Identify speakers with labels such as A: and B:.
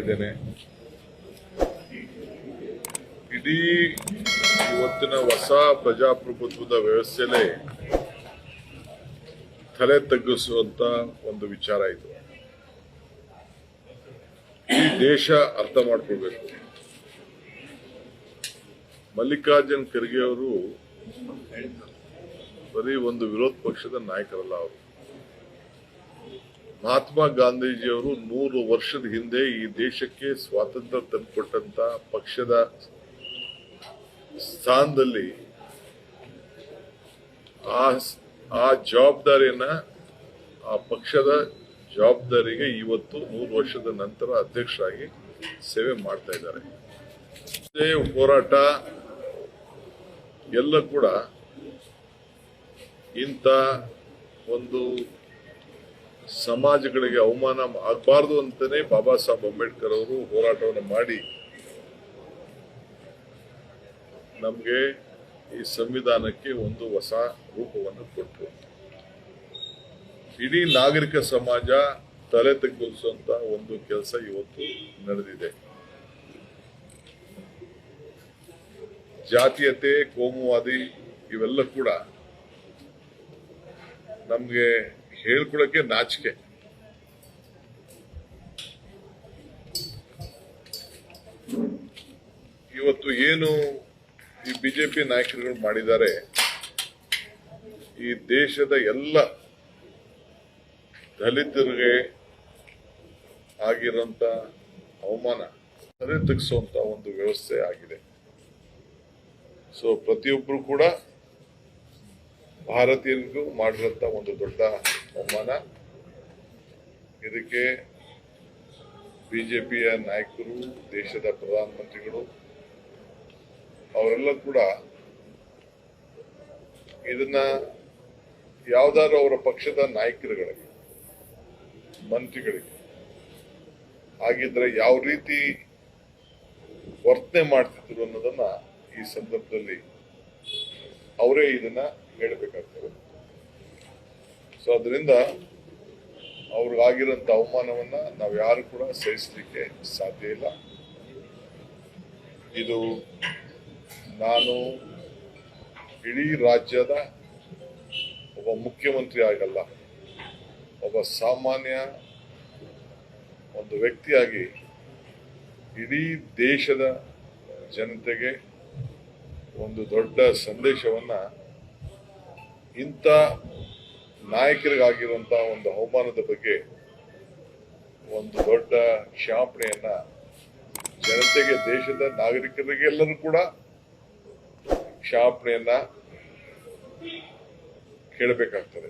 A: ಮಾಡಿದ್ದೇನೆ. ಇಡೀ ಇವತ್ತಿನ ಹೊಸ ಪ್ರಜಾಪ್ರಭುತ್ವದ ವ್ಯವಸ್ಥೆಯಲ್ಲೇ ತಲೆ ತಗ್ಗಿಸುವಂತ ಒಂದು ವಿಚಾರ ಇದು. ಈ ದೇಶ ಅರ್ಥ ಮಾಡ್ಕೊಳ್ಬೇಕು. ಮಲ್ಲಿಕಾರ್ಜುನ್ ಖರ್ಗೆ ಅವರು ಬರೀ ಒಂದು ವಿರೋಧ ಪಕ್ಷದ ನಾಯಕರಲ್ಲ. ಅವರು ಮಹಾತ್ಮ ಗಾಂಧೀಜಿಯವರು 100 ವರ್ಷದ ಹಿಂದೆ ಈ ದೇಶಕ್ಕೆ ಸ್ವಾತಂತ್ರ್ಯ ತಂದುಕೊಟ್ಟಂತ ಪಕ್ಷದ ಸ್ಥಾನದಲ್ಲಿ ಆ ಜವಾಬ್ದಾರಿಯನ್ನ, ಆ ಪಕ್ಷದ ಜವಾಬ್ದಾರಿಗೆ ಇವತ್ತು 100 ವರ್ಷದ ನಂತರ ಅಧ್ಯಕ್ಷರಾಗಿ ಸೇವೆ ಮಾಡ್ತಾ ಇದ್ದಾರೆ. ಇದೇ ಹೋರಾಟ ಎಲ್ಲ ಕೂಡ ಇಂಥ ಒಂದು ಸಮಾಜಗಳಿಗೆ ಅವಮಾನ ಆಗಬಾರ್ದು ಅಂತಾನೆ ಬಾಬಾ ಸಾಹೇಬ್ ಅಂಬೇಡ್ಕರ್ ಅವರು ಹೋರಾಟವನ್ನು ಮಾಡಿ ನಮಗೆ ಈ ಸಂವಿಧಾನಕ್ಕೆ ಒಂದು ಹೊಸ ರೂಪವನ್ನು ಕೊಟ್ಟರು. ಇಡೀ ನಾಗರಿಕ ಸಮಾಜ ತಲೆ ತಗ್ಗಿಸುವಂತ ಒಂದು ಕೆಲಸ ಇವತ್ತು ನಡೆದಿದೆ. ಜಾತೀಯತೆ, ಕೋಮುವಾದಿ ಇವೆಲ್ಲ ಕೂಡ ನಮ್ಗೆ ಹೇಳ್ಕೊಳಕ್ಕೆ ನಾಚಿಕೆ. ಇವತ್ತು ಏನು ಈ ಬಿಜೆಪಿ ನಾಯಕರುಗಳು ಮಾಡಿದ್ದಾರೆ, ಈ ದೇಶದ ಎಲ್ಲ ದಲಿತರಿಗೆ ಆಗಿರುವಂತ ಅವಮಾನ ತಲೆ ತಗ್ಗಿಸುವಂತ ಒಂದು ವ್ಯವಸ್ಥೆ ಆಗಿದೆ. ಸೊ ಪ್ರತಿಯೊಬ್ಬರು ಕೂಡ ಭಾರತೀಯರಿಗೂ ಮಾಡಿರುವಂತ ಒಂದು ದೊಡ್ಡ ಅವಮಾನ. ಇದಕ್ಕೆ ಬಿಜೆಪಿಯ ನಾಯಕರು, ದೇಶದ ಪ್ರಧಾನಮಂತ್ರಿಗಳು ಅವರೆಲ್ಲ ಕೂಡ ಇದನ್ನ ಯಾವ್ದಾದ್ರು ಅವರ ಪಕ್ಷದ ನಾಯಕರುಗಳಿಗೆ, ಮಂತ್ರಿಗಳಿಗೆ ಆಗಿದ್ರೆ ಯಾವ ರೀತಿ ವರ್ತನೆ ಮಾಡ್ತಿದ್ರು ಅನ್ನೋದನ್ನ ಈ ಸಂದರ್ಭದಲ್ಲಿ ಅವರೇ ಇದನ್ನ ಹೇಳಬೇಕಾಗ್ತದೆ. ಸೊ ಅದರಿಂದ ಅವ್ರಿಗಾಗಿರೋಂಥ ಅವಮಾನವನ್ನ ನಾವು ಯಾರು ಕೂಡ ಸಹಿಸಲಿಕ್ಕೆ ಸಾಧ್ಯ ಇಲ್ಲ. ಇದು ನಾನು ಇಡೀ ರಾಜ್ಯದ ಒಬ್ಬ ಮುಖ್ಯಮಂತ್ರಿ ಆಗಲ್ಲ, ಒಬ್ಬ ಸಾಮಾನ್ಯ ಒಂದು ವ್ಯಕ್ತಿಯಾಗಿ ಇಡೀ ದೇಶದ ಜನತೆಗೆ ಒಂದು ದೊಡ್ಡ ಸಂದೇಶವನ್ನ, ಇಂಥ ನಾಯಕರಿಗಾಗಿರುವಂತಹ ಒಂದು ಅವಮಾನದ ಬಗ್ಗೆ ಒಂದು ದೊಡ್ಡ ಕ್ಷಮಾಪಣೆಯನ್ನ ಜನತೆಗೆ, ದೇಶದ ನಾಗರಿಕರಿಗೆ ಎಲ್ಲರೂ ಕೂಡ ಕ್ಷಮಾಪಣೆಯನ್ನ ಕೇಳಬೇಕಾಗ್ತದೆ.